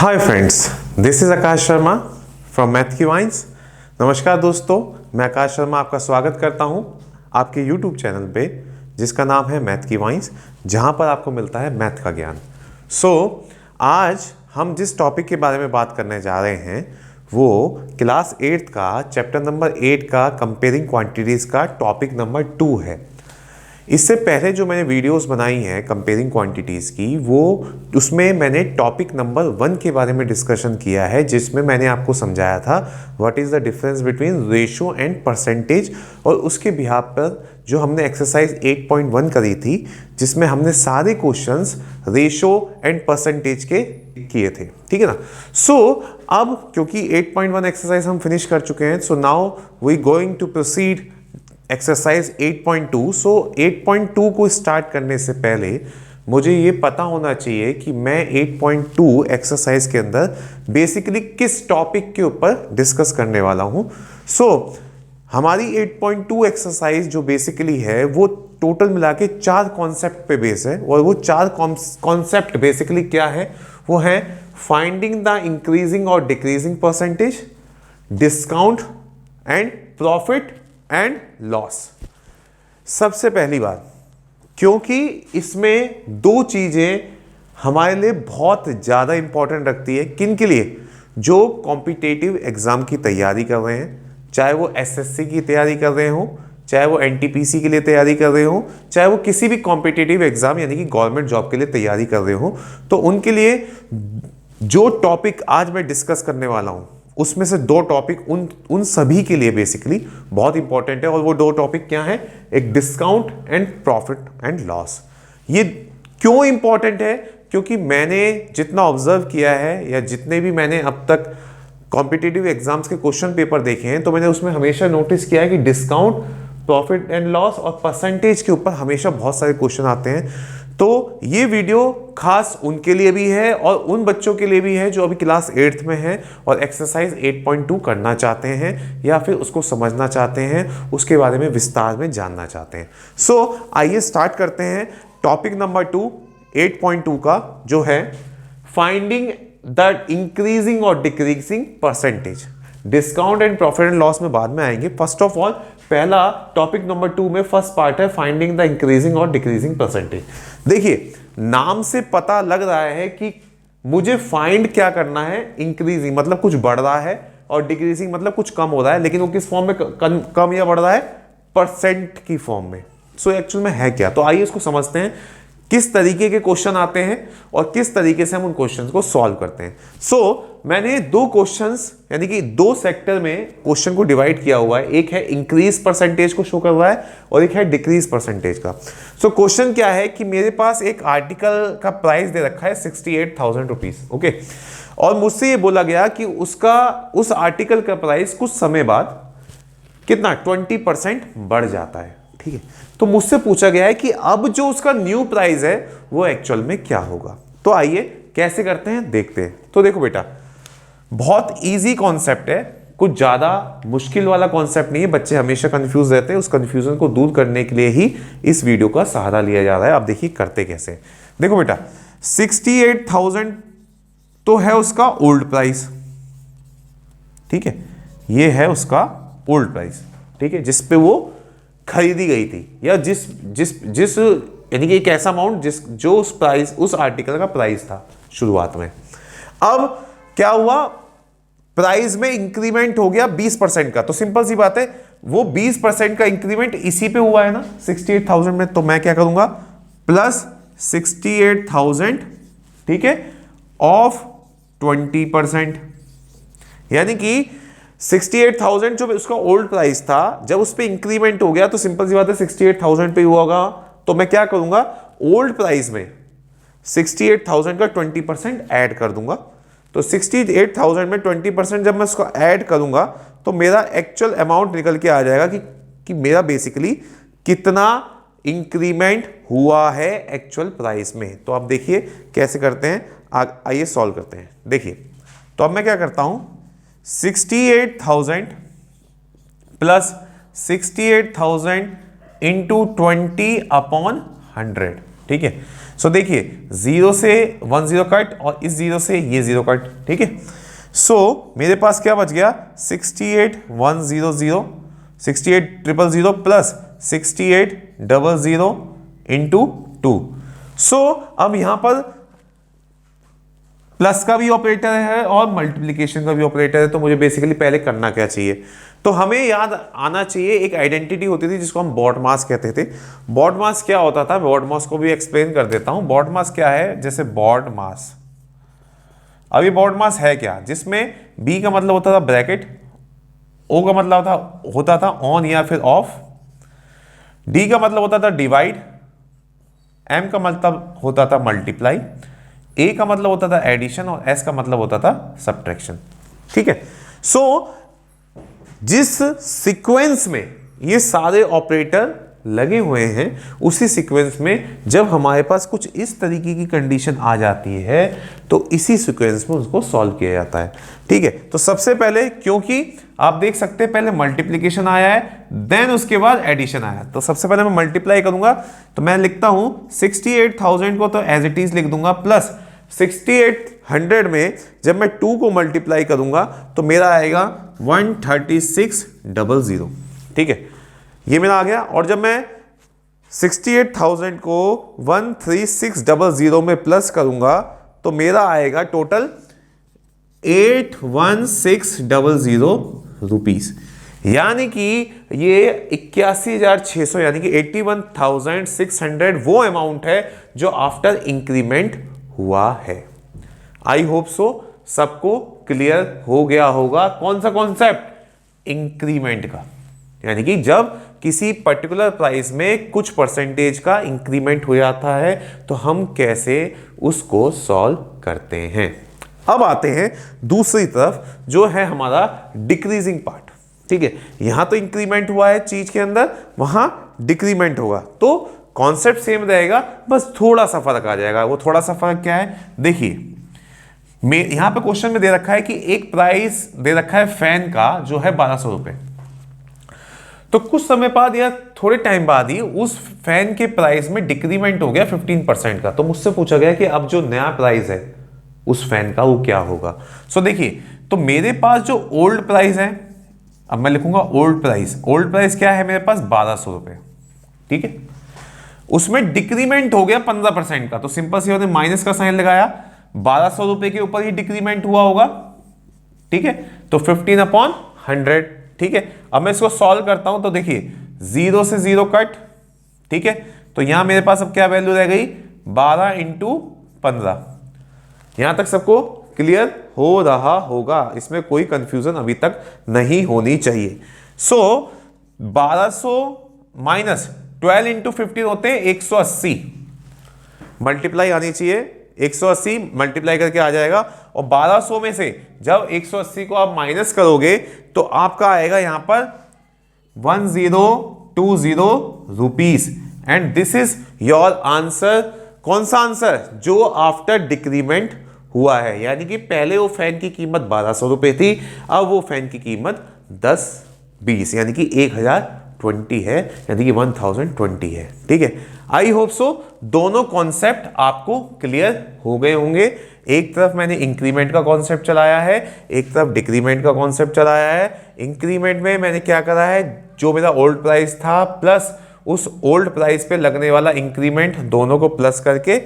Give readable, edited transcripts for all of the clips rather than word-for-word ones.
Hi friends, this is Akash Sharma from math की wines. नमस्कार दोस्तों, मैं आकाश शर्मा आपका स्वागत करता हूं आपके यूट्यूब चैनल पे जिसका नाम है मैथ की वाइन्स, जहां पर आपको मिलता है मैथ का ज्ञान। आज हम जिस टॉपिक के बारे में बात करने जा रहे हैं वो क्लास 8 का चैप्टर नंबर 8 का कंपेयरिंग क्वांटिटीज़ का टॉपिक नंबर 2 है। इससे पहले जो मैंने वीडियोस बनाई हैं कंपेयरिंग क्वांटिटीज़ की, वो उसमें मैंने टॉपिक नंबर 1 के बारे में डिस्कशन किया है, जिसमें मैंने आपको समझाया था what is the difference between ratio and percentage. और उसके बिहाफ पर जो हमने एक्सरसाइज 8.1 करी थी, जिसमें हमने सारे क्वेश्चंस रेशो एंड परसेंटेज के किए थे, ठीक है ना। अब क्योंकि 8.1 एक्सरसाइज हम फिनिश कर चुके हैं, so now we going to proceed exercise 8.2। 8.2 को स्टार्ट करने से पहले मुझे ये पता होना चाहिए कि मैं 8.2 एक्सरसाइज के अंदर बेसिकली किस टॉपिक के ऊपर डिस्कस करने वाला हूं। हमारी 8.2 एक्सरसाइज जो बेसिकली है वो टोटल मिला के 4 कॉन्सेप्ट पे बेस है, और वो 4 कॉन्सेप्ट बेसिकली क्या है, वो है फाइंडिंग द इंक्रीजिंग और decreasing percentage, discount and profit and loss. सबसे पहली बात, क्योंकि इसमें 2 चीजें हमारे लिए बहुत ज्यादा इंपॉर्टेंट रखती है। किन के लिए? जो कॉम्पिटिटिव एग्जाम की तैयारी कर रहे हैं, चाहे वो एसएससी की तैयारी कर रहे हो, चाहे वो एनटीपीसी के लिए तैयारी कर रहे हो, चाहे वो किसी भी कॉम्पिटिटिव एग्जाम यानी कि गवर्नमेंट जॉब के लिए तैयारी कर रहे हो, तो उनके लिए जो टॉपिक आज मैं डिस्कस करने वाला हूं उसमें से 2 टॉपिक उन सभी के लिए बेसिकली बहुत इंपॉर्टेंट है। और वो 2 टॉपिक क्या है? एक discount and profit and loss. ये क्यों इंपॉर्टेंट है? क्योंकि मैंने जितना ऑब्जर्व किया है या जितने भी मैंने अब तक कॉम्पिटिटिव एग्जाम्स के क्वेश्चन पेपर देखे हैं, तो मैंने उसमें हमेशा नोटिस किया है कि डिस्काउंट, प्रॉफिट एंड लॉस और परसेंटेज के ऊपर हमेशा बहुत सारे क्वेश्चन आते हैं। तो ये वीडियो खास उनके लिए भी है और उन बच्चों के लिए भी है जो अभी क्लास 8th में हैं और एक्सरसाइज 8.2 करना चाहते हैं या फिर उसको समझना चाहते हैं, उसके बारे में विस्तार में जानना चाहते हैं। आइए स्टार्ट करते हैं टॉपिक नंबर 2 8.2 का, जो है फाइंडिंग द इंक्रीजिंग और decreasing percentage. Discount and profit and loss में बाद में आएंगे। फर्स्ट ऑफ ऑल, पहला टॉपिक नंबर 2 में फर्स्ट पार्ट है फाइंडिंग द इंक्रीजिंग और डिक्रीजिंग परसेंटेज। देखिए, नाम से पता लग रहा है कि मुझे फाइंड क्या करना है। इंक्रीजिंग मतलब कुछ बढ़ रहा है और डिक्रीजिंग मतलब कुछ कम हो रहा है, लेकिन वो किस फॉर्म में कम या बढ़ रहा है? परसेंट की फॉर्म में। एक्चुअल में है क्या? तो आइए इसको समझते हैं, किस तरीके के क्वेश्चन आते हैं और किस तरीके से हम उन क्वेश्चंस को सॉल्व करते हैं। मैंने 2 क्वेश्चंस यानी कि 2 सेक्टर में क्वेश्चन को डिवाइड किया हुआ है। एक है इंक्रीज परसेंटेज को शो कर रहा है और एक है डिक्रीज परसेंटेज का। क्वेश्चन क्या है कि मेरे पास एक आर्टिकल का प्राइस दे रखा है 68,000 रुपीज, ओके, और मुझसे ये बोला गया कि उस आर्टिकल का प्राइस कुछ समय बाद कितना 20% बढ़ जाता है, ठीक है। तो मुझसे पूछा गया है कि अब जो उसका न्यू प्राइस है वो एक्चुअल में क्या होगा। तो आइए कैसे करते हैं देखते हैं। तो देखो बेटा, बहुत इजी कॉन्सेप्ट है, कुछ ज्यादा मुश्किल वाला कॉन्सेप्ट नहीं है। बच्चे हमेशा कंफ्यूज रहते हैं, उस कंफ्यूजन को दूर करने के लिए ही इस वीडियो का सहारा लिया जा रहा है। अब देखिए करते कैसे। देखो बेटा, 68,000 तो है उसका ओल्ड प्राइस, ठीक है, ये है उसका ओल्ड प्राइस, ठीक है, जिस पे वो खरीदी गई थी, या जिस यानी कि एक ऐसा अमाउंट जो उस आर्टिकल का प्राइस था शुरुआत में। अब क्या हुआ? प्राइस में इंक्रीमेंट हो गया 20% का। तो सिंपल सी बात है, वो 20% का इंक्रीमेंट इसी पे हुआ है ना 68,000 में। तो मैं क्या करूंगा? प्लस 68,000, ठीक है, ऑफ 20%, यानी कि 68,000 जो उसका ओल्ड प्राइस था, जब उस पे इंक्रीमेंट हो गया तो सिंपल सी बात है 68,000 पे हुआ होगा। तो मैं क्या करूंगा? ओल्ड प्राइस में 68,000 का 20% ऐड कर दूंगा। तो 68,000 में 20% जब मैं उसको ऐड करूंगा तो मेरा एक्चुअल अमाउंट निकल के आ जाएगा कि मेरा बेसिकली कितना इंक्रीमेंट हुआ है एक्चुअल प्राइस में। तो आप देखिए कैसे करते हैं, आइए सॉल्व करते हैं। देखिए, तो अब मैं क्या करता हूं, 68,000 प्लस 68,000 इंटू 20 अपॉन 100, ठीक है। सो देखिए 0 से 1 0 कट और इस 0 से ये 0 कट, ठीक है। सो मेरे पास क्या बच गया 68,100 68,000 प्लस 68,000 इंटू 2। सो अब यहां पर प्लस का भी ऑपरेटर है और मल्टीप्लिकेशन का भी ऑपरेटर है, तो मुझे बेसिकली पहले करना क्या चाहिए, तो हमें याद आना चाहिए एक आइडेंटिटी होती थी जिसको हम बॉड मास कहते थे। बॉड मास क्या होता था, बॉड मास को भी एक्सप्लेन कर देता हूं। बॉड मास क्या है, जैसे बॉड मास, अभी बॉड मास है क्या, जिसमें बी का मतलब होता था ब्रैकेट, ओ का मतलब होता था ऑन या फिर ऑफ, डी का मतलब होता था डिवाइड, एम का मतलब होता था मल्टीप्लाई, ए का मतलब होता था एडिशन और एस का मतलब होता था सब्ट्रैक्शन, ठीक है। सो जिस सीक्वेंस में ये सारे ऑपरेटर लगे हुए हैं उसी सीक्वेंस में जब हमारे पास कुछ इस तरीके की कंडीशन आ जाती है तो इसी सीक्वेंस में उसको सॉल्व किया जाता है, ठीक है। तो सबसे पहले, क्योंकि आप देख सकते हैं पहले मल्टीप्लिकेशन आया है देन उसके बाद एडिशन आया, तो सबसे पहले मैं मल्टीप्लाई करूंगा, तो मैं लिखता हूं 68,000 को तो एज इट इज लिख दूंगा, प्लस 6800 में जब मैं 2 को मल्टीप्लाई करूंगा तो मेरा आएगा 136,000, ठीक है, ये मेरा आ गया। और जब मैं 68,000 को 136,000 में प्लस करूंगा तो मेरा आएगा टोटल 81,600 रुपीस, यानी कि ये 81,600 यानी कि 81,600 वो अमाउंट है जो आफ्टर इंक्रीमेंट हुआ है। आई होप सो सबको क्लियर हो गया होगा कौन सा कॉन्सेप्ट, इंक्रीमेंट का, यानी कि जब किसी पर्टिकुलर प्राइस में कुछ परसेंटेज का इंक्रीमेंट हो जाता है तो हम कैसे उसको सॉल्व करते हैं। अब आते हैं दूसरी तरफ जो है हमारा डिक्रीजिंग पार्ट, ठीक है। यहां तो इंक्रीमेंट हुआ है चीज के अंदर, वहां डिक्रीमेंट होगा, तो कॉन्सेप्ट सेम रहेगा, बस थोड़ा सा फर्क आ जाएगा। वो थोड़ा सा फर्क क्या है, देखिए यहां पे क्वेश्चन में दे रखा है कि एक प्राइस दे रखा है फैन का जो है 1200 रुपए, तो कुछ समय बाद या थोड़े टाइम बाद ही उस फैन के प्राइस में डिक्रीमेंट हो गया 15% का, तो मुझसे पूछा गया कि अब जो नया प्राइस है उस फैन का वो क्या होगा। सो देखिए, तो मेरे पास जो ओल्ड प्राइस है, अब मैं लिखूंगा ओल्ड प्राइस, ओल्ड प्राइस क्या है मेरे पास 1200 रुपए, ठीक है, उसमें डिक्रीमेंट हो गया 15% का, तो सिंपल सी होने माइनस का साइन लगाया, 1200 रुपए के ऊपर ही डिक्रीमेंट हुआ होगा, ठीक है, तो 15/100, ठीक है। अब मैं इसको सॉल्व करता हूं तो देखिए 0 से 0 कट, ठीक है, तो यहां मेरे पास अब क्या वैल्यू रह गई 12 × 15। यहां तक सबको क्लियर हो रहा होगा, इसमें कोई कंफ्यूजन अभी तक नहीं होनी चाहिए। सो 1200 माइनस 12 × 15 होते हैं 180, मल्टीप्लाई आनी चाहिए, 180 मल्टीप्लाई करके आ जाएगा, और 1200 में से जब 180 को आप माइनस करोगे तो आपका आएगा यहां पर 1020 rupees, and this is your answer. कौन सा आंसर, जो आफ्टर डिक्रीमेंट हुआ है, यानी कि पहले वो फैन की कीमत 1200 रुपए थी, अब वो फैन की कीमत 1020 यानी कि 1020 है, यानी कि 1020 है, ठीक है। आई होप सो दोनों कॉन्सेप्ट आपको क्लियर हो गए होंगे। एक तरफ मैंने इंक्रीमेंट का कॉन्सेप्ट चलाया है, एक तरफ डिक्रीमेंट का कॉन्सेप्ट चलाया है। इंक्रीमेंट में मैंने क्या करा है, जो मेरा ओल्ड प्राइस था प्लस उस ओल्ड प्राइस पे लगने वाला इंक्रीमेंट, दोनों को प्लस करके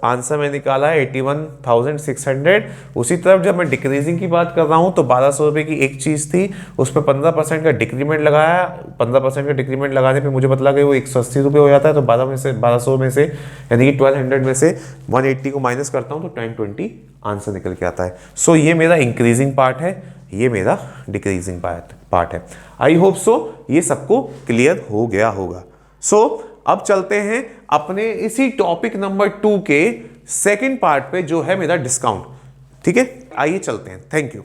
आंसर में निकाला है 81,600। उसी तरफ जब मैं डिक्रीजिंग की बात कर रहा हूं तो 1200 रुपए की एक चीज थी, उस पर 15% का डिक्रीमेंट लगाया, 15% का डिक्रीमेंट लगाने पे मुझे पता लगा वो 180 रुपये हो जाता है, तो 1200 में से यानी कि 1200 में से 180 को माइनस करता हूं तो 1020 आंसर निकल के आता है। सो ये मेरा इंक्रीजिंग पार्ट है, ये मेरा डिक्रीजिंग पार्ट है। आई होप सो ये सबको क्लियर हो गया होगा। सो अब चलते हैं अपने इसी टॉपिक नंबर 2 के सेकंड पार्ट पे, जो है मेरा डिस्काउंट, ठीक है, आइए चलते हैं। Thank you.